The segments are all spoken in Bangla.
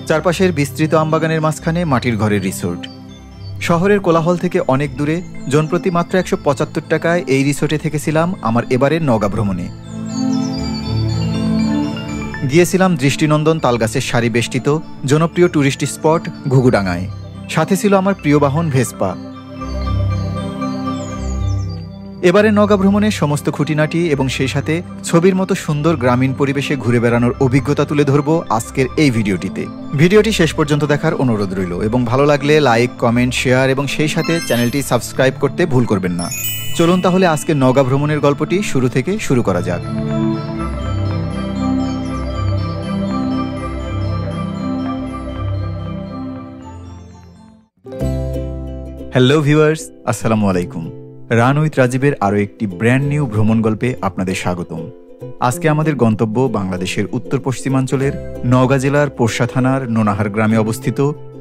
চারপাশের বিস্তৃত আমবাগানের মাঝখানে মাটির ঘরের রিসোর্ট। শহরের কোলাহল থেকে অনেক দূরে, জনপ্রতি মাত্র 175 টাকায় এই রিসোর্টে থেকেছিলাম আমার এবারের নওগাঁ ভ্রমণে। গিয়েছিলাম দৃষ্টিনন্দন তালগাছের সারি বেষ্টিত জনপ্রিয় ট্যুরিস্ট স্পট ঘুঘুডাঙ্গায়। সাথে ছিল আমার প্রিয় বাহন ভেসপা। এবারে নওগাঁ ভ্রমণের সমস্ত খুঁটিনাটি এবং সেই সাথে ছবির মতো সুন্দর গ্রামীণ পরিবেশে ঘুরে বেড়ানোর অভিজ্ঞতা তুলে ধরব আজকের এই ভিডিওটিতে। ভিডিওটি শেষ পর্যন্ত দেখার অনুরোধ রইল এবং ভালো লাগলে লাইক, কমেন্ট, শেয়ার এবং সেই সাথে চ্যানেলটি সাবস্ক্রাইব করতে ভুল করবেন না। চলুন তাহলে আজকের নওগাঁ ভ্রমণের গল্পটি শুরু থেকে শুরু করা যাক। হ্যালো ভিউয়ার্স, আসসালামু আলাইকুম। রান উইথ রাজীবের আরও একটি ব্র্যান্ড নিউ ভ্রমণ গল্পে আপনাদের স্বাগতম। আজকে আমাদের গন্তব্য বাংলাদেশের উত্তর পশ্চিমাঞ্চলের নওগাঁ জেলার পোরশা থানার নোনাহার গ্রামে অবস্থিত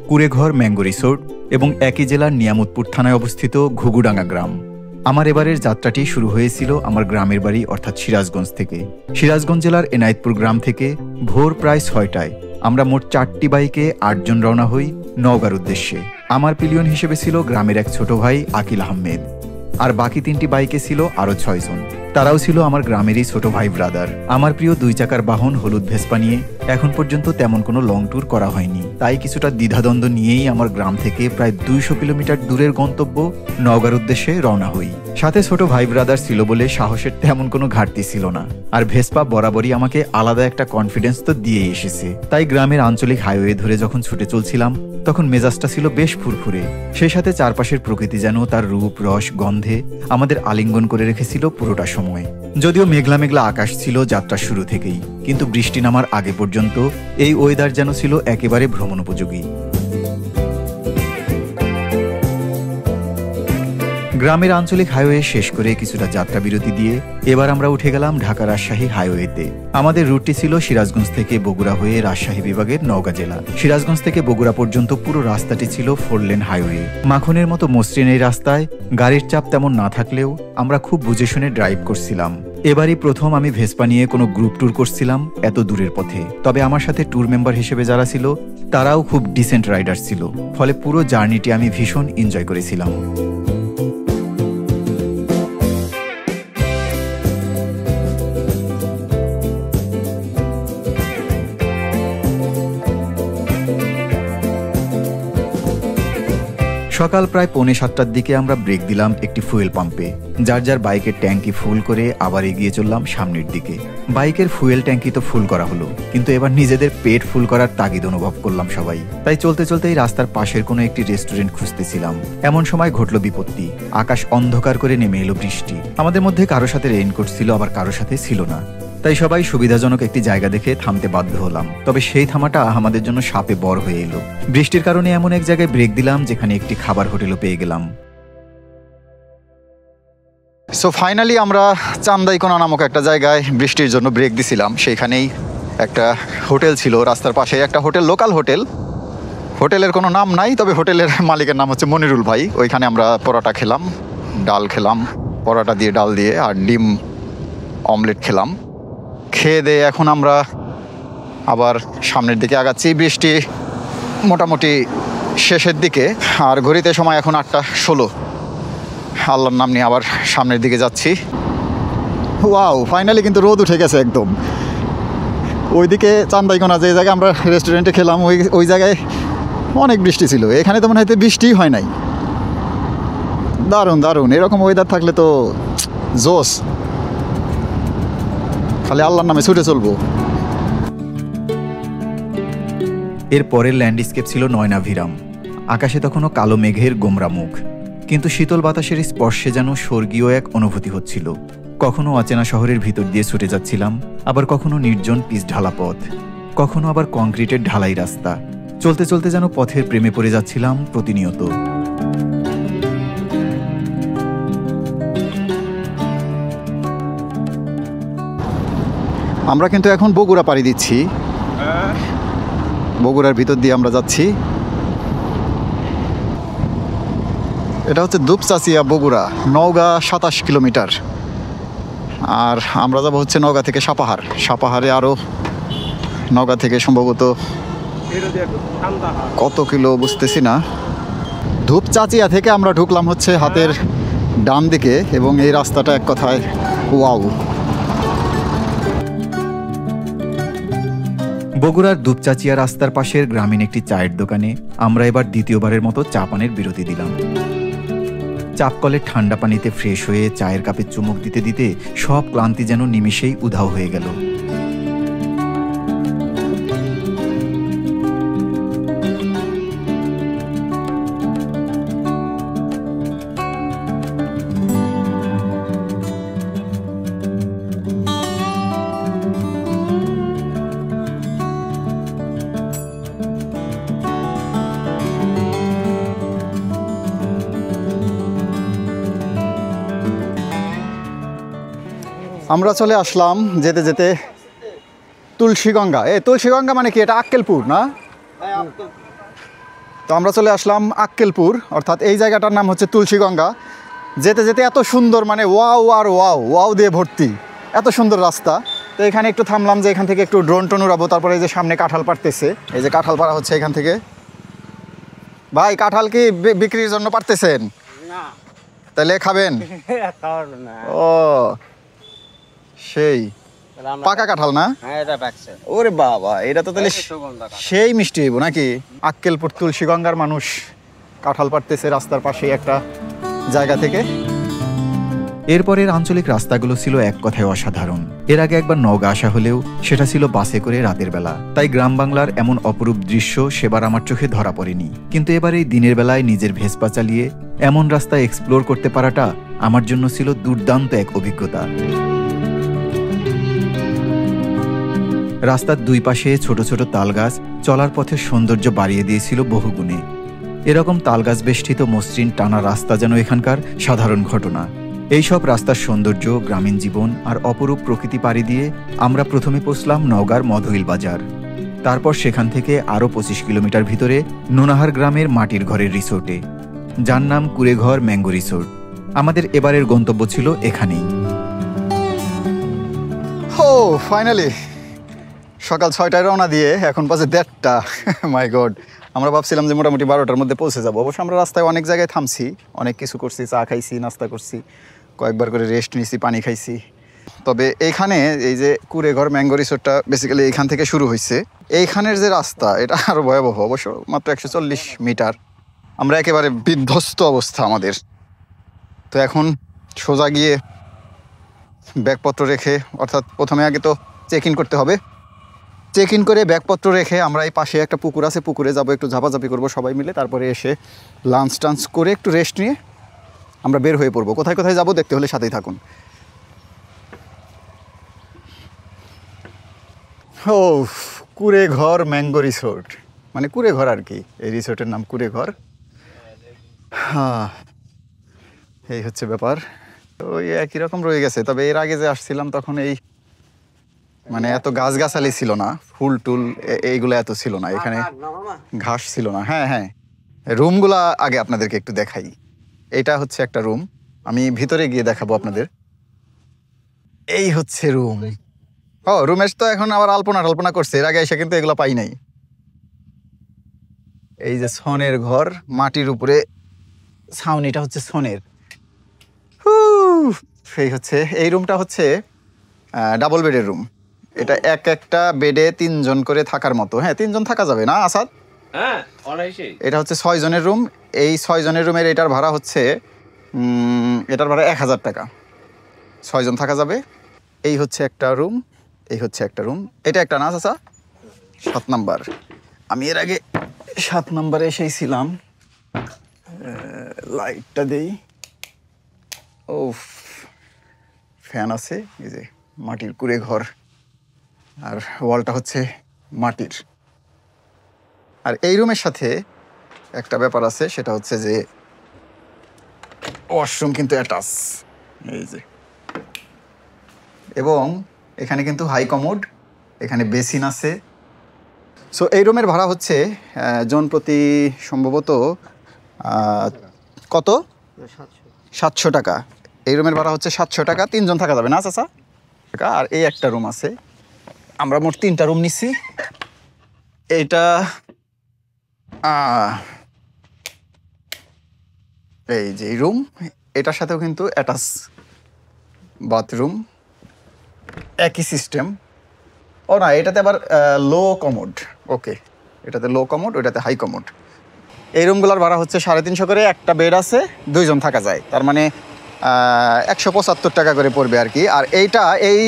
কুড়েঘর ম্যাঙ্গো রিসোর্ট এবং একই জেলার নিয়ামতপুর থানায় অবস্থিত ঘুঘুডাঙ্গা গ্রাম। আমার এবারের যাত্রাটি শুরু হয়েছিল আমার গ্রামের বাড়ি অর্থাৎ সিরাজগঞ্জ থেকে। সিরাজগঞ্জ জেলার এনায়েতপুর গ্রাম থেকে ভোর প্রায় 6টায় আমরা মোট 4টি বাইকে 8 জন রওনা হই নওগাঁর উদ্দেশ্যে। আমার পিলিয়ন হিসেবে ছিল গ্রামের এক ছোট ভাই আকিল আহমেদ, আর বাকি 3টি বাইকে ছিল আরও 6 জন। তারাও ছিল আমার গ্রামেরই ছোট ভাই ব্রাদার। আমার প্রিয় 2 চাকার বাহন হলুদ ভেসপা নিয়ে এখন পর্যন্ত তেমন কোনো লং ট্যুর করা হয়নি, তাই কিছুটা দ্বিধাদ্বন্দ্ব নিয়েই আমার গ্রাম থেকে প্রায় 200 কিলোমিটার দূরের গন্তব্য নওগাঁর উদ্দেশ্যে রওনা হই। সাথে ছোট ভাই ব্রাদার ছিল বলে সাহসের তেমন কোনো ঘাটতি ছিল না, আর ভেসপা বরাবরই আমাকে আলাদা একটা কনফিডেন্স তো দিয়েই এসেছে। তাই গ্রামের আঞ্চলিক হাইওয়ে ধরে যখন ছুটে চলছিলাম তখন মেজাজটা ছিল বেশ ফুরফুরে। সেই সাথে চারপাশের প্রকৃতি যেন তার রূপ, রস, গন্ধে আমাদের আলিঙ্গন করে রেখেছিল পুরোটা সময়। যদিও মেঘলা মেঘলা আকাশ ছিল যাত্রার শুরু থেকেই, কিন্তু বৃষ্টি নামার আগে পর্যন্ত এই ওয়েদার যেন ছিল একেবারে ভ্রমণ উপযোগী। গ্রামের আঞ্চলিক হাইওয়ে শেষ করে কিছুটা যাত্রা বিরতি দিয়ে এবার আমরা উঠে গেলাম ঢাকা রাজশাহী হাইওয়েতে। আমাদের রুটটি ছিল সিরাজগঞ্জ থেকে বগুড়া হয়ে রাজশাহী বিভাগের নওগাঁ জেলা। সিরাজগঞ্জ থেকে বগুড়া পর্যন্ত পুরো রাস্তাটি ছিল 4 লেন হাইওয়ে। মাখনের মতো মসৃণ এই রাস্তায় গাড়ির চাপ তেমন না থাকলেও আমরা খুব বুঝে শুনে ড্রাইভ করছিলাম। এবারই প্রথম আমি ভেসপা নিয়ে কোনো গ্রুপ ট্যুর করছিলাম এত দূরের পথে। তবে আমার সাথে ট্যুর মেম্বার হিসেবে যারা ছিল তারাও খুব ডিসেন্ট রাইডার ছিল, ফলে পুরো জার্নিটি আমি ভীষণ এনজয় করেছিলাম। সকাল প্রায় 6:45টার দিকে আমরা ব্রেক দিলাম একটি ফুয়েল পাম্পে। যার যার বাইকের ট্যাঙ্কি ফুল করে আবার এগিয়ে চললাম সামনের দিকে। বাইকের ফুয়েল ট্যাঙ্কি তো ফুল করা হলো, কিন্তু এবার নিজেদের পেট ফুল করার তাগিদ অনুভব করলাম সবাই। তাই চলতে চলতে এই রাস্তার পাশের কোনো একটি রেস্টুরেন্ট খুঁজতেছিলাম। এমন সময় ঘটল বিপত্তি। আকাশ অন্ধকার করে নেমে এলো বৃষ্টি। আমাদের মধ্যে কারো সাথে রেইনকোট ছিল, আবার কারো সাথে ছিল না। তাই সবাই সুবিধাজনক একটি জায়গা দেখে থামতে বাধ্য হলাম। তবে সেই থামাটা আমাদের জন্য সাপে বর হয়ে এলো। বৃষ্টির কারণে এমন এক জায়গায় ব্রেক দিলাম যেখানে একটি খাবার হোটেলও পেয়ে গেলাম। সো ফাইনালি আমরা চান্দাইকোনা নামক একটা জায়গায় বৃষ্টির জন্য ব্রেক দিছিলাম। সেইখানেই একটা হোটেল ছিল রাস্তার পাশে, একটা হোটেল, লোকাল হোটেল। হোটেলের কোনো নাম নাই, তবে হোটেলের মালিকের নাম হচ্ছে মনিরুল ভাই। ওইখানে আমরা পরোটা খেলাম, ডাল খেলাম, পরোটা দিয়ে ডাল দিয়ে, আর ডিম অমলেট খেলাম। খেয়ে দিয়ে এখন আমরা আবার সামনের দিকে আগাচ্ছি। বৃষ্টি মোটামুটি শেষের দিকে, আর ঘড়িতে সময় এখন 8:16। আল্লাহর নাম নিয়ে আবার সামনের দিকে যাচ্ছি। ওয়াও, ফাইনালি কিন্তু রোদ উঠে গেছে একদম। ওইদিকে চান্দাইকোনা যে জায়গায় আমরা রেস্টুরেন্টে খেলাম ওই জায়গায় অনেক বৃষ্টি ছিল। এখানে তো মনে হয় বৃষ্টিই হয় নাই। দারুণ দারুণ, এরকম ওয়েদার থাকলে তো জোস। খালি আল্লাহর নামে ছুটে চলবো। এর পরের ল্যান্ডস্কেপ ছিল নয়নাভিরাম। আকাশে তখনও কালো মেঘের গোমরা মুখ, কিন্তু শীতল বাতাসের স্পর্শে যেন স্বর্গীয় এক অনুভূতি হচ্ছিল। কখনো অচেনা শহরের ভিতর দিয়ে ছুটে যাচ্ছিলাম, আবার কখনো নির্জন পিচ ঢালা পথ, কখনো আবার কংক্রিটের ঢালাই রাস্তা। চলতে চলতে যেন পথের প্রেমে পড়ে যাচ্ছিলাম প্রতিনিয়ত। আমরা কিন্তু এখন বগুড়া পাড়ি দিচ্ছি। বগুড়ার ভিতর দিয়ে আমরা যাচ্ছি। এটা হচ্ছে দুপচাচিয়া বগুড়া, নওগাঁ 27 কিলোমিটার। আর আমরা যাবো হচ্ছে নওগাঁ থেকে সাপাহার। সাপাহারে আরও নওগাঁ থেকে সম্ভবত কত কিলো বুঝতেছি না। ধূপচাচিয়া থেকে আমরা ঢুকলাম হচ্ছে হাতের ডান দিকে, এবং এই রাস্তাটা এক কথায় ওয়াও। বগুড়ার দুপচাচিয়া রাস্তার পাশের গ্রামীণ একটি চায়ের দোকানে আমরা এবার দ্বিতীয়বারের মতো চা পানের বিরতি দিলাম। চাপকলের ঠান্ডা পানিতে ফ্রেশ হয়ে চায়ের কাপে চুমুক দিতে দিতে সব ক্লান্তি যেন নিমেষেই উধাও হয়ে গেল। আমরা চলে আসলাম যেতে যেতে তুলসীগঙ্গা। তুলসীগঙ্গা মানে কি? এটা আক্কেলপুর না? তো আমরা চলে আসলাম আক্কেলপুর, অর্থাৎ এই জায়গাটার নাম হচ্ছে তুলসীগঙ্গা। যেতে যেতে এত সুন্দর, মানে ওয়াও আর ওয়াও, ওয়াও দিয়ে ভর্তি, এত সুন্দর রাস্তা। তো এখানে একটু থামলাম যে এখান থেকে একটু ড্রোন টোন উড়াবো। তারপরে এই যে সামনে কাঁঠাল পাড়তেছে, এই যে কাঁঠাল পাড়া হচ্ছে এখান থেকে। ভাই কাঁঠাল কি বিক্রির জন্য পারতেছেন? তাহলে খাবেন? ও সেই পাকা কাঁঠাল না? ওরে বাবা, এটা তো তাহলে সেই মিষ্টি হইব নাকি? আক্কেলপুর তুলসীগঙ্গার মানুষ কাঁঠাল পাড়তেছে রাস্তার পাশে একটা জায়গা থেকে। এরপরের আঞ্চলিক রাস্তাগুলো ছিল এক কথায় অসাধারণ। এর আগে একবার নওগাঁ আসা হলেও সেটা ছিল বাসে করে রাতের বেলা, তাই গ্রাম বাংলার এমন অপরূপ দৃশ্য সেবার আমার চোখে ধরা পড়েনি। কিন্তু এবার এই দিনের বেলায় নিজের ভেসপা চালিয়ে এমন রাস্তা এক্সপ্লোর করতে পারাটা আমার জন্য ছিল দুর্দান্ত এক অভিজ্ঞতা। রাস্তার দুই পাশে ছোট ছোট তালগাছ চলার পথে সৌন্দর্য বাড়িয়ে দিয়েছিল বহুগুণে। এরকম তালগাছ বেষ্টিত মসৃণ টানা রাস্তা যেন এখানকার সাধারণ ঘটনা। এইসব রাস্তার সৌন্দর্য, গ্রামীণ জীবন আর অপরূপ প্রকৃতি পাড়ি দিয়ে আমরা প্রথমে পৌঁছলাম নওগাঁর মধুইল বাজার। তারপর সেখান থেকে আরও 25 কিলোমিটার ভিতরে নোনাহার গ্রামের মাটির ঘরের রিসোর্টে, যার নাম কুড়েঘর ম্যাঙ্গো রিসোর্ট। আমাদের এবারের গন্তব্য ছিল এখানেই। ও ফাইনালি সকাল 6টায় রওনা দিয়ে এখন বাজে 1:30টা। মাই গড, আমরা ভাবছিলাম যে মোটামুটি 12টার মধ্যে পৌঁছে যাবো। অবশ্য আমরা রাস্তায় অনেক জায়গায় থামছি, অনেক কিছু করছি, চা খাইছি, নাস্তা করছি, কয়েকবার করে রেস্ট নিয়েছি, পানি খাইছি। তবে এইখানে এই যে কুড়েঘর ম্যাঙ্গো রিসোর্টটা বেসিক্যালি এইখান থেকে শুরু হয়েছে। এইখানের যে রাস্তা এটা আরও ভয়াবহ, অবশ্য মাত্র 140 মিটার। আমরা একেবারে বিধ্বস্ত অবস্থা আমাদের। তো এখন সোজা গিয়ে ব্যাগপত্র রেখে, অর্থাৎ প্রথমে আগে তো চেক ইন করতে হবে। চেক ইন করে ব্যাগপত্র রেখে আমরা এই পাশে একটা পুকুর আছে, পুকুরে যাবো, একটু ঝাপাঝাপি করবো সবাই মিলে। তারপরে এসে লাঞ্চ টাঞ্চ করে একটু রেস্ট নিয়ে আমরা বের হয়ে পড়বো। কোথায় কোথায় যাবো দেখতে হলে সাথেই থাকুন। ও কুড়েঘর ম্যাঙ্গো রিসোর্ট, মানে কুড়েঘর আর কি, এই রিসোর্টের নাম কুড়েঘর। হ্যাঁ, এই হচ্ছে ব্যাপার। ওই একই রকম রয়ে গেছে। তবে এর আগে যে আসছিলাম তখন এই মানে এত গাছগাছালি ছিল না, ফুল টুল এইগুলো এত ছিল না, এখানে ঘাস ছিল না। হ্যাঁ হ্যাঁ, রুমগুলা আগে আপনাদেরকে একটু দেখাই। এটা হচ্ছে একটা রুম, আমি ভিতরে গিয়ে দেখাবো আপনাদের। এই হচ্ছে রুম। ও রুমের তো এখন আবার আলপনা করছে, এর আগে এসে কিন্তু এগুলো পাই নাই। এই যে ছনের ঘর, মাটির উপরে ছাউনিটা হচ্ছে ছনের। সেই হচ্ছে এই রুমটা হচ্ছে ডাবল বেডের রুম। এটা একটা বেডে 3 জন করে থাকার মতো। হ্যাঁ 3 জন থাকা যাবে না আসাদ? হ্যাঁ, এটা হচ্ছে 6 জনের রুম। এই 6 জনের রুমের এটার ভাড়া হচ্ছে এটার ভাড়া 1000 টাকা। 6 জন থাকা যাবে। এই হচ্ছে একটা রুম, এই হচ্ছে একটা রুম। এটা একটা না চাচা? 7 নাম্বার। আমি এর আগে 7 নাম্বারে এসেছিলাম। লাইটটা দেই। ও ফ্যান আছে, এই যে মাটির কুড়ে ঘর, আর ওয়ালটা হচ্ছে মাটির। আর এই রুমের সাথে একটা ব্যাপার আছে, সেটা হচ্ছে যে ওয়াশরুম কিন্তু অ্যাটাচ, এই যে। এবং এখানে কিন্তু হাই কমোড, এখানে বেসিন আছে। সো এই রুমের ভাড়া হচ্ছে জন প্রতি সম্ভবত কত 700 টাকা। এই রুমের ভাড়া হচ্ছে 700 টাকা। 3 জন থাকা যাবে না চাচা? আর এই একটা রুম আছে, আমরা মোট 3টা রুম নিচ্ছি। এটা এই যে রুম, এটার সাথেও কিন্তু অ্যাটাচ বাথরুম, একই সিস্টেম। ও না, এটাতে আবার লো কমোড। ওকে, এটাতে লো কমোড, ওইটাতে হাই কমোড। এই রুমগুলোর ভাড়া হচ্ছে 350 করে। একটা বেড আছে, 2 জন থাকা যায়, তার মানে 175 টাকা করে পড়বে আর কি। আর এইটা এই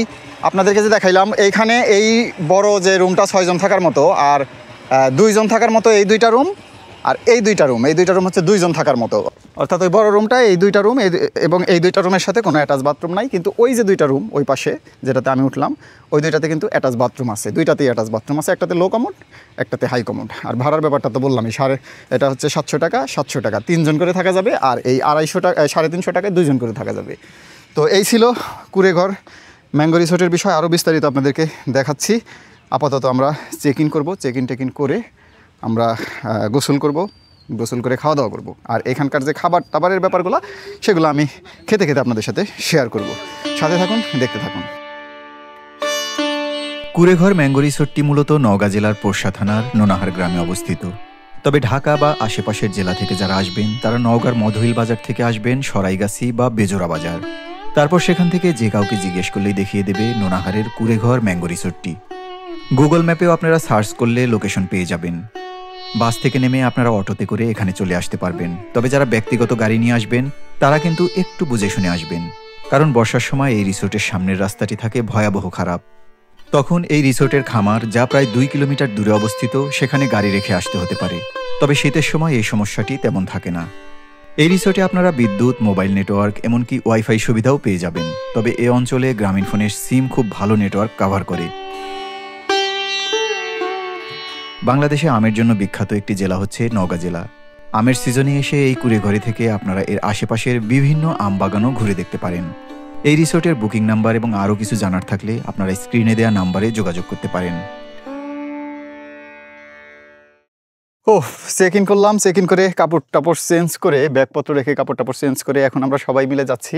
আপনাদেরকে যে দেখাইলাম, এইখানে এই বড় যে রুমটা 6 জন থাকার মতো, আর 2 জন থাকার মতো এই দুইটা রুম, আর এই দুইটা রুম হচ্ছে 2 জন থাকার মতো। অর্থাৎ ওই বড় রুমটা, এই দুইটা রুম, এবং এই দুইটা রুমের সাথে কোনো অ্যাটাচ বাথরুম নাই। কিন্তু ওই যে দুইটা রুম ওই পাশে যেটাতে আমি উঠলাম, ওই দুইটাতে কিন্তু অ্যাটাচ বাথরুম আছে। দুইটাতেই অ্যাটাচ বাথরুম আছে, একটাতে লো কমোড, একটাতে হাই কমোড। আর ভাড়ার ব্যাপারটা তো বললামই, এটা হচ্ছে 700 টাকা, 700 টাকা 3 জন করে থাকা যাবে। আর এই 250 টাকা, 350 টাকায় 2 জন করে থাকা যাবে। তো এই ছিল কুঁড়েঘর ম্যাঙ্গো রিসোর্টের বিষয়। আরও বিস্তারিত আপনাদেরকে দেখাচ্ছি। আপাতত আমরা চেক ইন করবো। চেক ইন করে আমরা গোসল করব, গোসল করে খাওয়া দাওয়া করব। আর এখানকার যে খাবারের ব্যাপারগুলো, সেগুলো আমি খেতে আপনাদের সাথে শেয়ার করব। সাথে থাকুন, দেখতে থাকুন। কুঁড়েঘর ম্যাঙ্গো রিসোর্টটি মূলত নওগাঁ জেলার পোরশা থানার নোনাহার গ্রামে অবস্থিত। তবে ঢাকা বা আশেপাশের জেলা থেকে যারা আসবেন, তারা নওগাঁর মধুইল বাজার থেকে আসবেন সরাইগাছি বা বেজোড়া বাজার। তারপর সেখান থেকে যে কাউকে জিজ্ঞেস করলেই দেখিয়ে দেবে নোনাহারের কুঁড়েঘর ম্যাঙ্গো রিসোর্টটি। গুগল ম্যাপেও আপনারা সার্চ করলে লোকেশন পেয়ে যাবেন। বাস থেকে নেমে আপনারা অটোতে করে এখানে চলে আসতে পারবেন। তবে যারা ব্যক্তিগত গাড়ি নিয়ে আসবেন, তারা কিন্তু একটু বুঝে শুনে আসবেন, কারণ বর্ষার সময় এই রিসোর্টের সামনের রাস্তাটি থাকে ভয়াবহ খারাপ। তখন এই রিসোর্টের খামার, যা প্রায় 2 কিলোমিটার দূরে অবস্থিত, সেখানে গাড়ি রেখে আসতে হতে পারে। তবে শীতের সময় এই সমস্যাটি তেমন থাকে না। এই রিসোর্টে আপনারা বিদ্যুৎ, মোবাইল নেটওয়ার্ক, এমনকি ওয়াইফাই সুবিধাও পেয়ে যাবেন। তবে এ অঞ্চলে গ্রামীণ ফোনের সিম খুব ভালো নেটওয়ার্ক কভার করে। বাংলাদেশে আমের জন্য বিখ্যাত একটি জেলা হচ্ছে নওগাঁ জেলা। আমের সিজনে এসে এই কুঁড়েঘরে থেকে আপনারা এর আশেপাশের বিভিন্ন আম বাগানও ঘুরে দেখতে পারেন। এই রিসোর্টের বুকিং নাম্বার এবং আরও কিছু জানার থাকলে আপনারা স্ক্রিনে দেওয়া নাম্বারে যোগাযোগ করতে পারেন। চেক ইন করলাম। চেক ইন করে কাপড় চেঞ্জ করে, ব্যাগপত্র রেখে কাপড় চেঞ্জ করে এখন আমরা সবাই মিলে যাচ্ছি।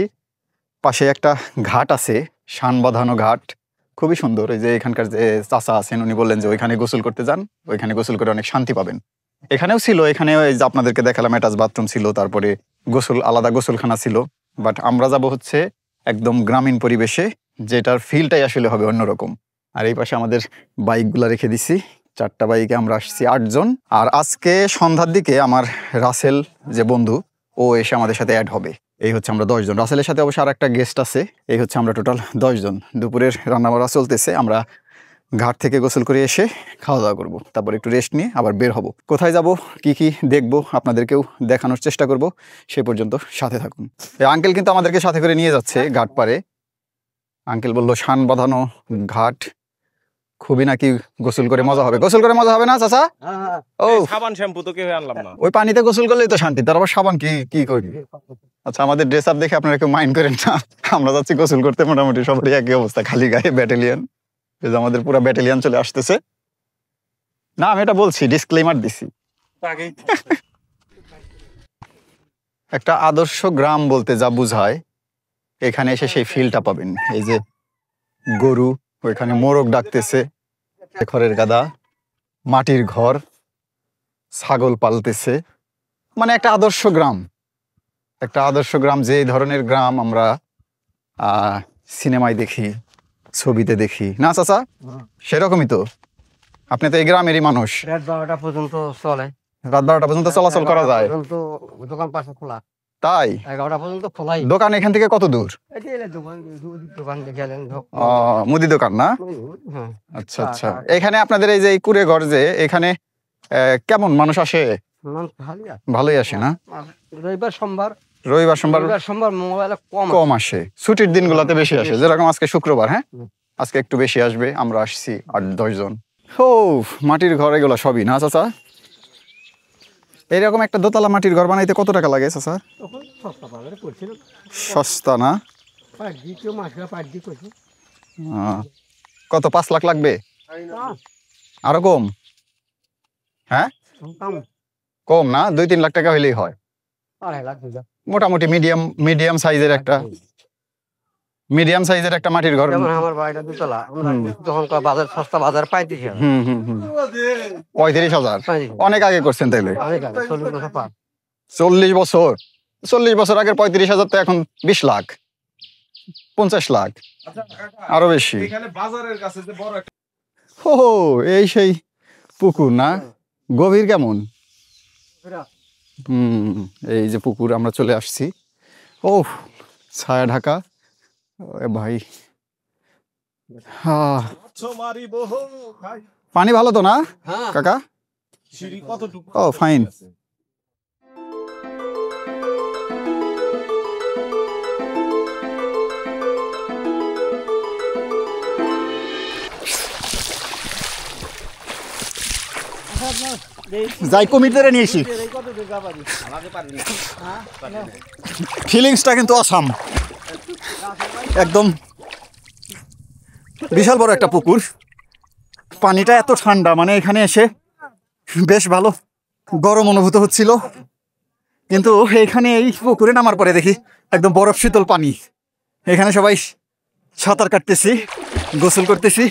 পাশে একটা ঘাট আছে, শান বাঁধানো ঘাট, খুবই সুন্দর। এই যে এখানকার যে চাচা আছেন, উনি বললেন যে ওইখানে গোসল করতে যান, ওইখানে গোসল করে অনেক শান্তি পাবেন। এখানেও ছিল, এখানে যে আপনাদেরকে দেখালাম অ্যাটাচ বাথরুম ছিল, তারপরে আলাদা গোসলখানা ছিল। বাট আমরা যাব হচ্ছে একদম গ্রামীণ পরিবেশে, যেটার ফিলটাই আসলে হবে অন্যরকম। আর এই পাশে আমাদের বাইকগুলা রেখে দিছি, 4টা বাইকে আমরা আসছি 8 জন। আর আজকে সন্ধ্যার দিকে আমার রাসেল যে বন্ধু, ও এসে আমাদের সাথে অ্যাড হবে। এই হচ্ছে আমরা 10 জন। রাসেলের সাথে অবশ্য আর একটা গেস্ট আছে। এই হচ্ছে আমরা টোটাল 10 জন। দুপুরের রান্নাবাড়া চলতেছে। আমরা ঘাট থেকে গোসল করে এসে খাওয়া দাওয়া করবো, তারপর একটু রেস্ট নিয়ে আবার বের হব। কোথায় যাব, কি দেখব, আপনাদেরকেও দেখানোর চেষ্টা করব। সে পর্যন্ত সাথে থাকুন। এই আঙ্কেল কিন্তু আমাদেরকে সাথে করে নিয়ে যাচ্ছে ঘাট পারে। আঙ্কেল বললো শান বাঁধানো ঘাট, খুবই নাকি গোসল করে মজা হবে। গোসল করে মজা হবে না চাচা? ও সাবান শ্যাম্পু তো কেউ আনলাম না। ওই পানিতে গোসল করলেই তো শান্তি, তার আবার সাবান কি করবি? আচ্ছা, আমাদের ড্রেস আপ দেখে আপনারা কেউ মাইন্ড করেন না। আমরা যাচ্ছি গোসল করতে, মোটামুটি সবারই একই অবস্থা, খালি গায়ে ব্যাটালিয়ান। আমাদের পুরো ব্যাটালিয়ান চলে আসতেছে। না, আমি এটা বলছি, ডিসক্লেমার দিছি। একটা আদর্শ গ্রাম বলতে যা বুঝায়, এখানে এসে সেই ফিলটা পাবেন। এই যে গরু, ওইখানে মোরগ ডাকতেছে, খড়ের গাদা, মাটির ঘর, ছাগল পালতেছে, মানে একটা আদর্শ গ্রাম। একটা আদর্শ গ্রাম, যে ধরনের গ্রাম আমরা সিনেমায় দেখি, ছবিতে দেখি না চাচা, সেরকমই তো। আপনি তো এই গ্রামেরই মানুষ। রাত 12টা পর্যন্ত চলে। রাত 12টা পর্যন্ত চলাচল করা যায়? দোকান পাশে খোলা। তাই? 11টা পর্যন্ত খোলাই। দোকান এখান থেকে কত দূর? দোকান দেখেন, মুদি দোকান না? আচ্ছা আচ্ছা। এখানে আপনাদের এই যে কুঁড়েঘর, যে এখানে কেমন মানুষ আসে? ভালোই আসে না? রবিবার সোমবার মোবাইলে কম আসে, ছুটির দিনগুলোতে বেশি আসে। যেরকম আজকে শুক্রবার, হ্যাঁ, আজকে একটু বেশি আসবে। আমরা আসছি 8-10 জন। মাটির ঘর এগুলো সবই না চাচা? এইরকম একটা দোতলা মাটির ঘর বানাইতে কত টাকা লাগে চাচা? সস্তা না? কত, 5 লাখ লাগবে? আরো কম? হ্যাঁ, কম না? 2-3 লাখ টাকা হইলেই হয়। মোটামুটি মিডিয়াম সাইজের একটা। মিডিয়াম সাইজের একটা মাটির ঘর। যেমন আমার বাড়িটা দুতলা, তখনকার বাজার সস্তা, বাজার 35,000। 35,000 অনেক আগে করছেন তাইলে। অনেক আগে, 40 বছর পার। 40 বছর, 40 বছর আগের 35,000 তো এখন 20 লাখ, 50 লাখ, আরো বেশি। বাজারের কাছে যে বড় একটা ও এই সেই পুকুর না? গভীর কেমন? এই যে পুকুর, আমরা চলে আসছি। ও ছায়া ঢাকা ভাই। পানি ভালো তো না কাকা? ও ফাইন। যাই কমিট ধরে নিয়েছি। ফিলিংসটা কিন্তু অসাম, একদম বিশাল বড় একটা পুকুর। পানিটা এত ঠান্ডা, মানে এখানে এসে বেশ ভালো গরম অনুভূত হচ্ছিল, কিন্তু এখানে এই পুকুরে নামার পরে দেখি একদম বরফ শীতল পানি। এখানে সবাই সাঁতার কাটতেছি, গোসল করতেছি।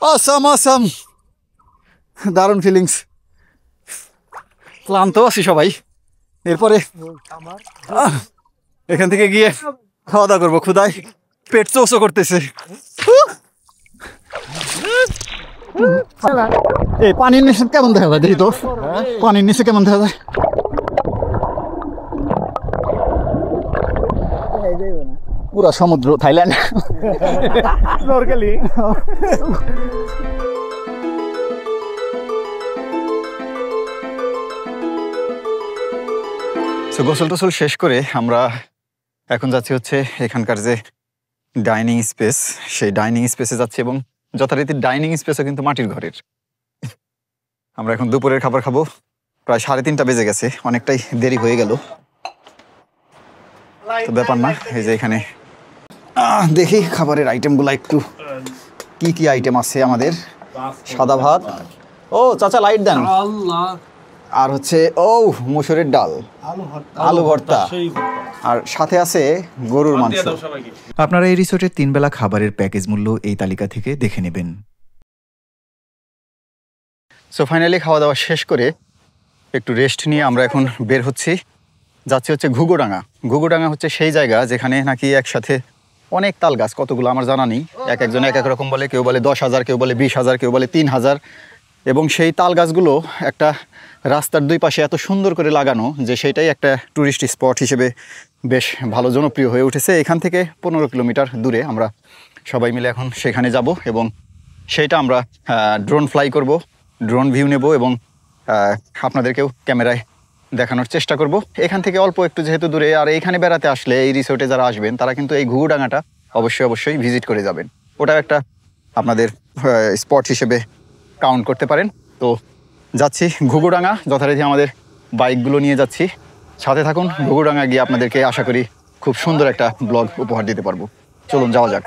অসাম অসাম, দারুণ ফিলিংস। ক্লান্ত আছি সবাই, এরপরে এখান থেকে গিয়ে খাওয়া দাওয়া করবো। ক্ষুধায় পেট চৌচো করতেছে। এই পানির নিচে কেমন দেখা যায় দেখি তো, পানির নিচে কেমন দেখা যায়? পুরা সমুদ্র, থাইল্যান্ড। গোসল টোসল শেষ করে আমরা এখন যাচ্ছি হচ্ছে এখানকার যে ডাইনিং স্পেস, সেই ডাইনিং স্পেসে যাচ্ছি, এবং যথারীতি ডাইনিং স্পেসও কিন্তু মাটির ঘরের। আমরা এখন দুপুরের খাবার খাবো, প্রায় 3:30 বেজে গেছে, অনেকটাই দেরি হয়ে গেল। তো ব্যাপার না, এই যে এখানে দেখি খাবারের আইটেমগুলো একটু কি কি আইটেম আছে আমাদের। সাদা ভাত, ও চাচা লাইট দেন, আর হচ্ছে ও মসুরের ডাল, আলু ভর্তা, আর সাথে আছে গরুর মাংস। আপনারা এই রিসোর্টের 3 বেলা খাবারের প্যাকেজ মূল্য এই তালিকা থেকে দেখে নেবেন। সো ফাইনালি খাওয়া দাওয়া শেষ করে একটু রেস্ট নিয়ে আমরা এখন বের হচ্ছি, যাচ্ছি হচ্ছে ঘুঘুডাঙ্গা। ঘুঘুডাঙ্গা হচ্ছে সেই জায়গা যেখানে নাকি একসাথে অনেক তাল গাছ, কতগুলো আমার জানা নেই, এক একজন এক এক রকম বলে, কেউ বলে 10,000, কেউ বলে 20,000, কেউ বলে 3,000। এবং সেই তাল গাছগুলো একটা রাস্তার দুই পাশে এত সুন্দর করে লাগানো যে সেটাই একটা ট্যুরিস্ট স্পট হিসেবে বেশ ভালো জনপ্রিয় হয়ে উঠেছে। এখান থেকে 15 কিলোমিটার দূরে আমরা সবাই মিলে এখন সেখানে যাব, এবং সেইটা আমরা ড্রোন ফ্লাই করব, ড্রোন ভিউ নেব, এবং আপনাদেরকেও ক্যামেরায় দেখানোর চেষ্টা করব। এখান থেকে অল্প একটু যেহেতু দূরে, আর এইখানে বেড়াতে আসলে এই রিসোর্টে যারা আসবেন তারা কিন্তু এই ঘুঘুডাঙ্গাটা অবশ্যই ভিজিট করে যাবেন। ওটা একটা আপনাদের স্পট হিসেবে কাউন্ট করতে পারেন। তো যাচ্ছি ঘুঘুডাঙ্গা, যথারীতি আমাদের বাইকগুলো নিয়ে যাচ্ছি। সাথে থাকুন, ঘুঘুডাঙ্গা গিয়ে আপনাদেরকে আশা করি খুব সুন্দর একটা ব্লগ উপহার দিতে পারবো। চলুন যাওয়া যাক।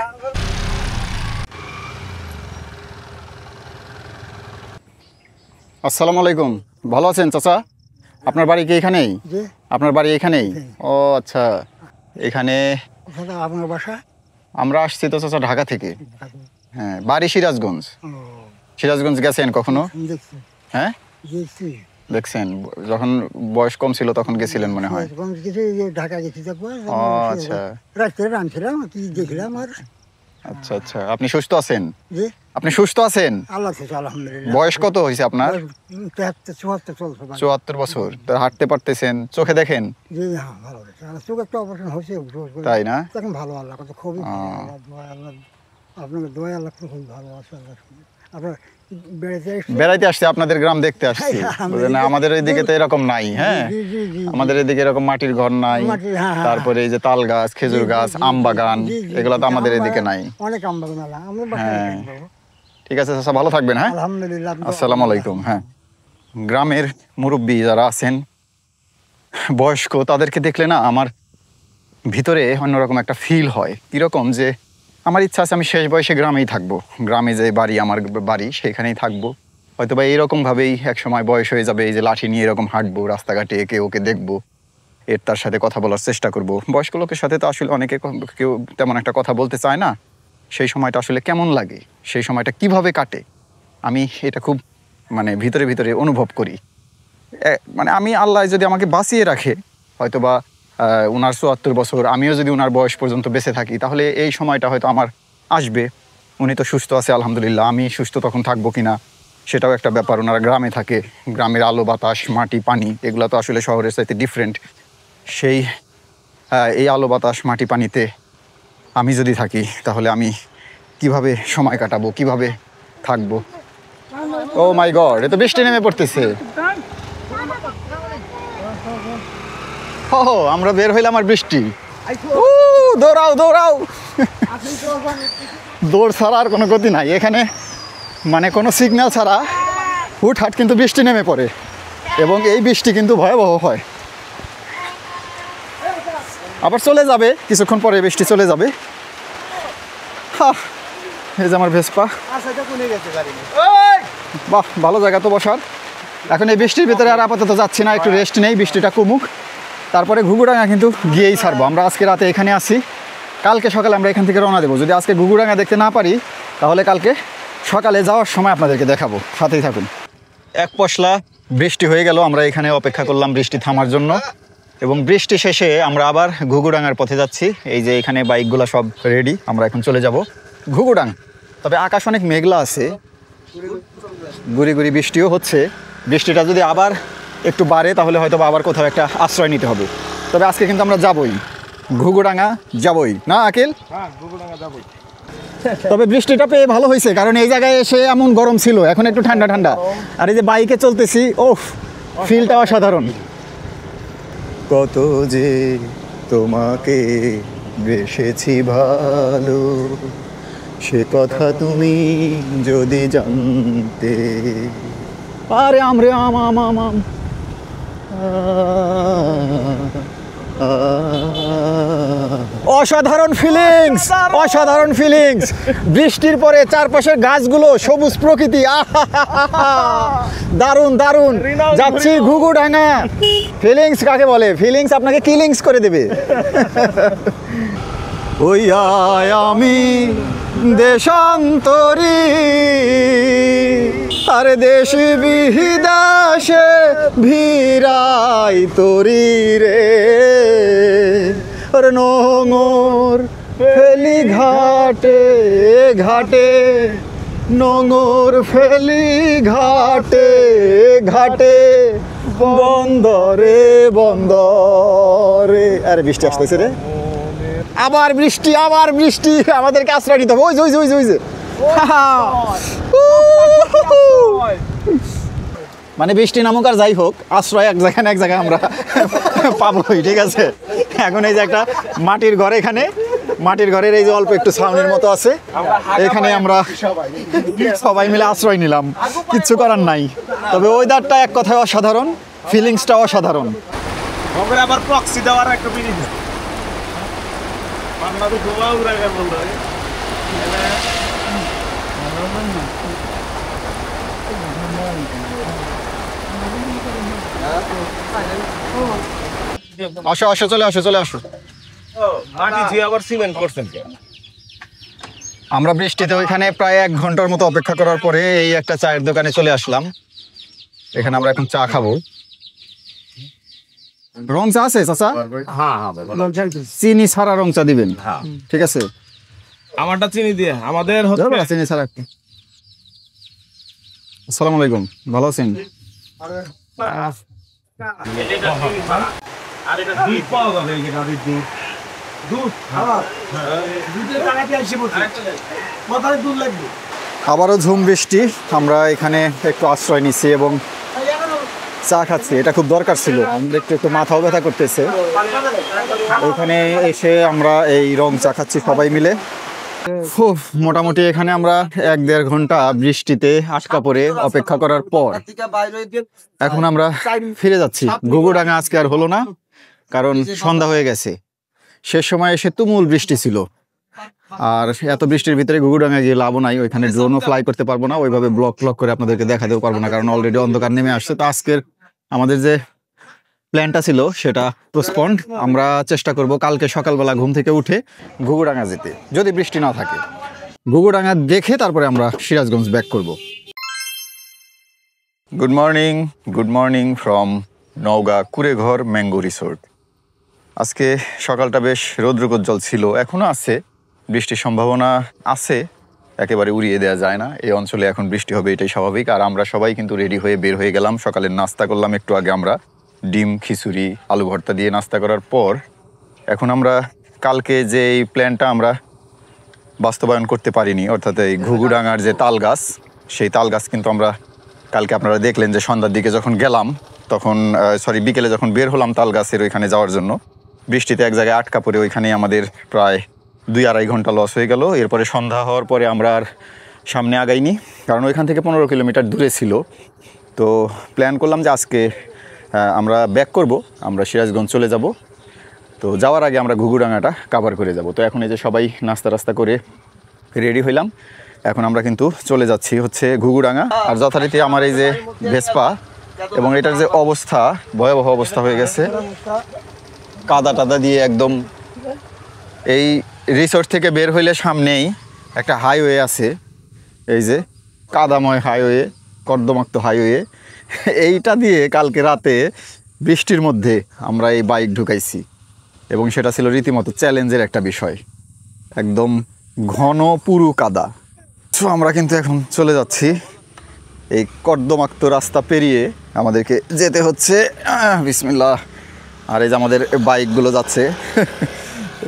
আসসালামু আলাইকুম, ভালো আছেন চাচা? আপনার বাড়ি কি এখানেই? আপনার বাড়ি এখানেই? ও আচ্ছা, এখানে আপনার বাসা? আমরা আসছি তো চাচা ঢাকা থেকে। হ্যাঁ, বাড়ি সিরাজগঞ্জ। সিরাজগঞ্জ গেছেন কখনো? হ্যাঁ দেখছেন, যখন বয়স কম ছিল তখন গেছিলেন মনে হয়। ঢাকা গেছি, ও আচ্ছা, রাত্রে রাঁধছিলাম, কি দেখলাম। আর আচ্ছা আচ্ছা, আপনি সুস্থ আছেন? আপনি সুস্থ আছেন? আল্লাহ আলহামদুলিল্লাহ। বয়স কত হয়েছে আপনার? 73-74 চলছে। 74 বছর। তো হাঁটতে পারতেছেন, চোখে দেখেন? জি হ্যাঁ, ভালো হয়েছে। চোখ একটা অপারেশন হয়েছে, তাই না? এখন ভালো, আল্লাহ কথা খুবই ভালো। আপনাকে দোয়া, আল্লাহ খুবই ভালো আছে। আপনার বেড়াইতে আসছে, আপনাদের গ্রাম দেখতে আসছি। আমাদের এইদিকে তো এরকম নাই। হ্যাঁ, আমাদের এদিকে এরকম মাটির ঘর নাই, তারপরে এই যে তাল গাছ, খেজুর গাছ, আম বাগান, এগুলো তো আমাদের এদিকে নাই। অনেক আম বাগান। হ্যাঁ ঠিক আছে চাচা, ভালো থাকবেন। হ্যাঁ, আলহামদুলিল্লাহ। আসসালামু আলাইকুম। হ্যাঁ, গ্রামের মুরব্বী যারা আছেন বয়স্ক, তাদেরকে দেখলে না আমার ভিতরে অন্যরকম একটা ফিল হয়। কীরকম যে আমার ইচ্ছা আছে আমি শেষ বয়সে গ্রামেই থাকবো, গ্রামে যে বাড়ি, আমার বাড়ি সেখানেই থাকবো। হয়তো বা এইরকমভাবেই এক সময় বয়স হয়ে যাবে, এই যে লাঠি নিয়ে এরকম হাঁটবো রাস্তাঘাটে, একে ওকে দেখবো, এর তার সাথে কথা বলার চেষ্টা করব। বয়স্ক লোকের সাথে তো আসলে অনেকে কেউ তেমন একটা কথা বলতে চায় না। সেই সময়টা আসলে কেমন লাগে, সেই সময়টা কিভাবে কাটে, আমি এটা খুব মানে ভিতরে ভিতরে অনুভব করি। মানে আমি আল্লাহ যদি আমাকে বাঁচিয়ে রাখে, হয়তো বা ওনার ৭৪ বছর, আমিও যদি ওনার বয়স পর্যন্ত বেঁচে থাকি, তাহলে এই সময়টা হয়তো আমার আসবে। উনি তো সুস্থ আছে আলহামদুলিল্লাহ, আমি সুস্থ তখন থাকবো কিনা সেটাও একটা ব্যাপার। ওনারা গ্রামে থাকে, গ্রামের আলো বাতাস মাটি পানি এগুলো তো আসলে শহরের চাইতে ডিফারেন্ট। সেই এই আলো বাতাস মাটি পানিতে আমি যদি থাকি, তাহলে আমি কিভাবে সময় কাটাবো, কিভাবে থাকবো। ও মাই গড, এ তো বৃষ্টি নেমে পড়তেছে। ও আমরা বের হইলাম আর বৃষ্টি। দৌড়াও দৌড়াও, দৌড় ছাড়া আর কোনো গতি নাই এখানে, মানে কোনো সিগন্যাল ছাড়া হুটহাট কিন্তু বৃষ্টি নেমে পড়ে, এবং এই বৃষ্টি কিন্তু ভয়াবহ হয়। আবার চলে যাবে কিছুক্ষণ পরে, বৃষ্টি চলে যাবে। এই যে আমার ভেসপা, বাহ ভালো জায়গা তো বসার। এখন এই বৃষ্টির ভিতরে আর আপাতত যাচ্ছি না, একটু রেস্ট নেই, বৃষ্টিটা কমুক, তারপরে ঘুঘুডাঙ্গা কিন্তু গিয়েই ছাড়বো। আমরা আজকে রাতে এখানে আছি, কালকে সকালে আমরা এখান থেকে রওনা দেবো। যদি আজকে ঘুঘুডাঙ্গা দেখতে না পারি, তাহলে কালকে সকালে যাওয়ার সময় আপনাদেরকে দেখাবো, সাথেই থাকুন। এক পশলা বৃষ্টি হয়ে গেল, আমরা এখানে অপেক্ষা করলাম বৃষ্টি থামার জন্য, এবং বৃষ্টি শেষে আমরা আবার ঘুঘুডাঙ্গার পথে যাচ্ছি। এই যে এখানে বাইকগুলো সব রেডি, আমরা এখন চলে যাব ঘুঘুডাঙ্গা। তবে আকাশ অনেক মেঘলা আছে, গুড়ি গুড়ি বৃষ্টিও হচ্ছে। বৃষ্টিটা যদি আবার একটু বাড়ে, তাহলে হয়তো আবার কোথাও একটা আশ্রয় নিতে হবে। তবে আজকে কিন্তু আমরা যাবই, ঘুঘুডাঙ্গা যাবই, না আকিল? তবে বৃষ্টিটা পেয়ে ভালো হয়েছে, কারণ এই জায়গায় এসে এমন গরম ছিল, এখন একটু ঠান্ডা ঠান্ডা। আর এই যে বাইকে চলতেছি, ওফ, ফিলটা অসাধারণ। কত যে তোমাকে বেসেছি ভালো, সে কথা তুমি যদি জানতে। আরে আমরে আম আম আম আম, অসাধারণ ফিলিংস, অসাধারণ ফিলিংস। বৃষ্টির পরে চারপাশের গাছগুলো, সবুজ প্রকৃতি, দারুণ দারুণ। যাচ্ছি ঘুঘুডাঙ্গা। ফিলিংস কাকে বলে? ফিলিংস আপনাকে কিলিংস করে দেবে। ওই আয় আমি দেশান্তরী, আরে দেশ বিহিদাসে ভিড়াই তরি রে, আরে নোঙর ফেলি ঘাটে ঘাটে, নোঙর ফেলি ঘাটে ঘাটে, বন্দরে বন্দরে। আরে বৃষ্টি আসতেছে রে, আবার বৃষ্টি, আবার বৃষ্টি, আমাদেরকে আশ্রয় নিতে হবে। ওই যে ওই যে ওই যে ওই যে, মানে বৃষ্টি নামুক আর যাই হোক, আশ্রয় এক জায়গায় না এক জায়গায় আমরা পাবোই, ঠিক আছে? এখন এই যে একটা মাটির ঘর, এখানে মাটির ঘরের এই যে অল্প একটু ছাউনির মতো আছে, এখানে আমরা সবাই মিলে আশ্রয় নিলাম, কিচ্ছু করার নাই। তবে ওয়েদারটা এক কথায় অসাধারণ, ফিলিংসটা অসাধারণ। আবার প্রক্সি দেওয়ার একটা মিনিট বাংলাদেশ গোয়া উড়াগে বললো আসো আসো, চলে আসো চলে আসো। মাটি দিয়ে আবার সিমেন্ট করছেন। আমরা বৃষ্টিতে ওইখানে প্রায় 1 ঘন্টার মতো অপেক্ষা করার পরে এই একটা চায়ের দোকানে চলে আসলাম। এখানে আমরা এখন চা খাবো। রং চা আছে চাচা? হ্যাঁ হ্যাঁ, চিনি ছাড়া রং চা দিবেন, ঠিক আছে? আমারটা চিনি দিয়ে, আমাদের চিনি ছাড়া। আসসালামু আলাইকুম, ভালো আছেন? আর এটা দুধ পাওয়া যাবে, এই যে গাড়ির দুধ, দুধ দুধের টাকাটি আসছে মাথায় দুধ লাগবে। আবারও ঝুম বৃষ্টি, আমরা এখানে একটু আশ্রয় নিচ্ছি এবং চা খাচ্ছি। এটা খুব দরকার ছিল, আমাদের একটু মাথাও ব্যথা করতেছে। ওখানে এসে আমরা এই রং চা খাচ্ছি সবাই মিলে। মোটামুটি এখানে আমরা 1-1.5 ঘন্টা বৃষ্টিতে আটকা পড়ে অপেক্ষা করার পর এখন আমরা ফিরে যাচ্ছি। ঘুঘুডাঙ্গা আজকে আর হলো না, কারণ সন্ধ্যা হয়ে গেছে। শেষ সময় এসে তুমুল বৃষ্টি ছিল, আর এত বৃষ্টির ভিতরে ঘুঘুডাঙ্গা গিয়ে লাভ নাই। ওইখানে ড্রোনও ফ্লাই করতে পারবো না, ওইভাবে ব্লক করে আপনাদেরকে দেখাতেও পারবো না, কারণ অলরেডি অন্ধকার নেমে আসছে। তো আজকের আমাদের যে প্ল্যানটা ছিল সেটা পোস্টপন্ড। আমরা চেষ্টা করব কালকে সকালবেলা ঘুম থেকে উঠে ঘুঘুডাঙ্গা যেতে, যদি বৃষ্টি না থাকে। ঘুঘুডাঙ্গা দেখে তারপরে আমরা সিরাজগঞ্জ ব্যাক করব। Good morning from Naogaon Kureghor mango resort. আজকে সকালটা বেশ রৌদ্রোজ্জ্বল ছিল, এখনও আছে, বৃষ্টির সম্ভাবনা আছে, একেবারে উড়িয়ে দেওয়া যায় না। এই অঞ্চলে এখন বৃষ্টি হবে, এটাই স্বাভাবিক। আর আমরা সবাই কিন্তু রেডি হয়ে বের হয়ে গেলাম। সকালের নাস্তা করলাম একটু আগে আমরা, ডিম খিচুড়ি আলু ভর্তা দিয়ে নাস্তা করার পর এখন আমরা কালকে যে এই প্ল্যানটা আমরা বাস্তবায়ন করতে পারিনি, অর্থাৎ এই ঘুঘুডাঙ্গার যে তাল গাছ, সেই তাল গাছ কিন্তু আমরা কালকে আপনারা দেখলেন যে সন্ধ্যার দিকে যখন গেলাম তখন বিকেলে যখন বের হলাম তাল গাছের ওইখানে যাওয়ার জন্য, বৃষ্টিতে এক জায়গায় আটকা পড়ে ওইখানে আমাদের প্রায় 2-2.5 ঘন্টা লস হয়ে গেল। এরপরে সন্ধ্যা হওয়ার পরে আমরা আর সামনে আগাইনি, কারণ ওইখান থেকে 15 কিলোমিটার দূরে ছিল। তো প্ল্যান করলাম যে আজকে আমরা ব্যাক করব, আমরা সিরাজগঞ্জ চলে যাব। তো যাওয়ার আগে আমরা ঘুঘুডাঙ্গাটা কাভার করে যাব। তো এখন এই যে সবাই নাস্তা করে রেডি হইলাম, এখন আমরা কিন্তু চলে যাচ্ছি হচ্ছে ঘুঘুডাঙ্গা। আর যথারীতি আমার এই যে ভেসপা এবং এটার যে অবস্থা, ভয়াবহ অবস্থা হয়ে গেছে, কাদা টাদা দিয়ে একদম। এই রিসোর্ট থেকে বের হইলে সামনেই একটা হাইওয়ে আছে, এই যে কাদাময় হাইওয়ে, কর্দমাক্ত হাইওয়ে। এইটা দিয়ে কালকে রাতে বৃষ্টির মধ্যে আমরা এই বাইক ঢুকাইছি এবং সেটা ছিল রীতিমতো চ্যালেঞ্জের একটা বিষয়, একদম ঘন পুরু কাদা। তো আমরা কিন্তু এখন চলে যাচ্ছি, এই কর্দমাক্ত রাস্তা পেরিয়ে আমাদেরকে যেতে হচ্ছে। বিসমিল্লাহ। আর এই যে আমাদের বাইকগুলো যাচ্ছে,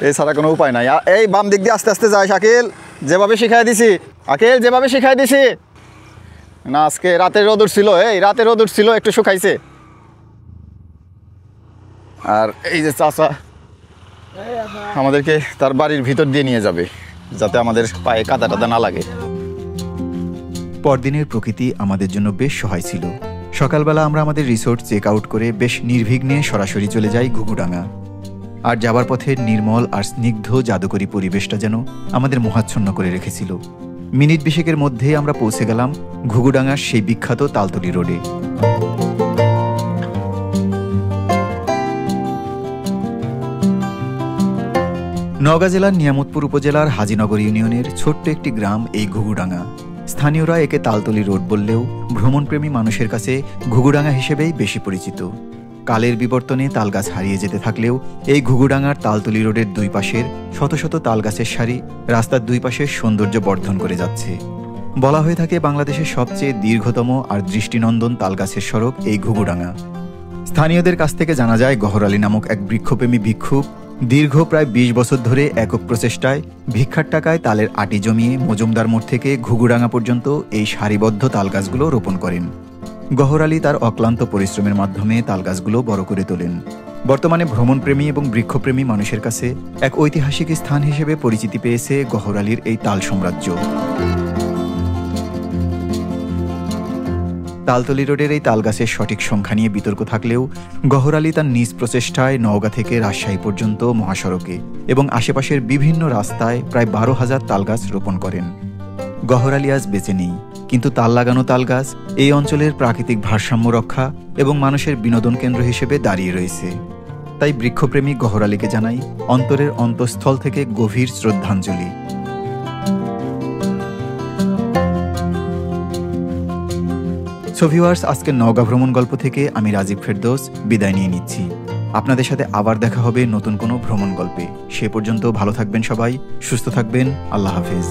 এছাড়া কোনো উপায় নাই। এই বাম দিক দিয়ে আস্তে আস্তে যায় শাকিল, যেভাবে শিখাই দিছি, আকিল যেভাবে শিখাই দিছি না। আজকে রাতের রোদুর ছিল, রাতের রোদুর ছিল, একটু শুকাইছে। আর এই যে চাচা আমাদেরকে তার বাড়ির ভিতর দিয়ে নিয়ে যাবে, যাতে আমাদের পায়ে কাদা টাদা না লাগে। পরদিনের প্রকৃতি আমাদের জন্য বেশ সহায় ছিল। সকালবেলা আমরা আমাদের রিসোর্ট চেক আউট করে বেশ নির্বিঘ্নে সরাসরি চলে যাই ঘুঘুডাঙ্গা। আর যাবার পথে নির্মল আর স্নিগ্ধ জাদুকরী পরিবেশটা যেন আমাদের মোহাচ্ছন্ন করে রেখেছিল। মিনিট 20 মধ্যেই আমরা পৌঁছে গেলাম ঘুঘুডাঙ্গার সেই বিখ্যাত তালতলি রোডে। নওগাঁ জেলার নিয়ামতপুর উপজেলার হাজিনগর ইউনিয়নের ছোট্ট একটি গ্রাম এই ঘুঘুডাঙ্গা। স্থানীয়রা একে তালতলি রোড বললেও ভ্রমণপ্রেমী মানুষের কাছে ঘুঘুডাঙ্গা হিসেবেই বেশি পরিচিত। কালের বিবর্তনে তালগাছ হারিয়ে যেতে থাকলেও এই ঘুঘুডাঙ্গার তালতলি রোডের দুই পাশের শত শত তালগাছের সারি রাস্তার দুই পাশের সৌন্দর্য বর্ধন করে যাচ্ছে। বলা হয়ে থাকে বাংলাদেশের সবচেয়ে দীর্ঘতম আর দৃষ্টিনন্দন তালগাছের সড়ক এই ঘুঘুডাঙ্গা। স্থানীয়দের কাছ থেকে জানা যায় গহরালি নামক এক বৃক্ষপ্রেমী ভিক্ষুক দীর্ঘ প্রায় 20 বছর ধরে একক প্রচেষ্টায় ভিক্ষার টাকায় তালের আটি জমিয়ে মজুমদার মোড় থেকে ঘুঘুডাঙ্গা পর্যন্ত এই সারিবদ্ধ তালগাছগুলো রোপণ করেন। গহরালি তার অক্লান্ত পরিশ্রমের মাধ্যমে তালগাছগুলো বড় করে তোলেন। বর্তমানে ভ্রমণপ্রেমী এবং বৃক্ষপ্রেমী মানুষের কাছে এক ঐতিহাসিক স্থান হিসেবে পরিচিতি পেয়েছে গহরালির এই তাল সাম্রাজ্য। তালতলি রোডের এই তালগাছের সঠিক সংখ্যা নিয়ে বিতর্ক থাকলেও গহরালি তার নিজ প্রচেষ্টায় নওগাঁ থেকে রাজশাহী পর্যন্ত মহাসড়কে এবং আশেপাশের বিভিন্ন রাস্তায় প্রায় 12,000 তালগাছ রোপণ করেন। গহরালি আজ বেঁচে নেই, কিন্তু তাল লাগানো তালগাছ এই অঞ্চলের প্রাকৃতিক ভারসাম্য রক্ষা এবং মানুষের বিনোদন কেন্দ্র হিসেবে দাঁড়িয়ে রয়েছে। তাই বৃক্ষপ্রেমী গহরালিকে জানাই অন্তরের অন্তঃস্থল থেকে গভীর শ্রদ্ধাঞ্জলি। সো ভিউয়ার্স, আজকের নওগাঁ ভ্রমণ গল্প থেকে আমি রাজীব ফেরদৌস বিদায় নিয়ে নিচ্ছি। আপনাদের সাথে আবার দেখা হবে নতুন কোনো ভ্রমণ গল্পে। সে পর্যন্ত ভালো থাকবেন সবাই, সুস্থ থাকবেন। আল্লাহ হাফেজ।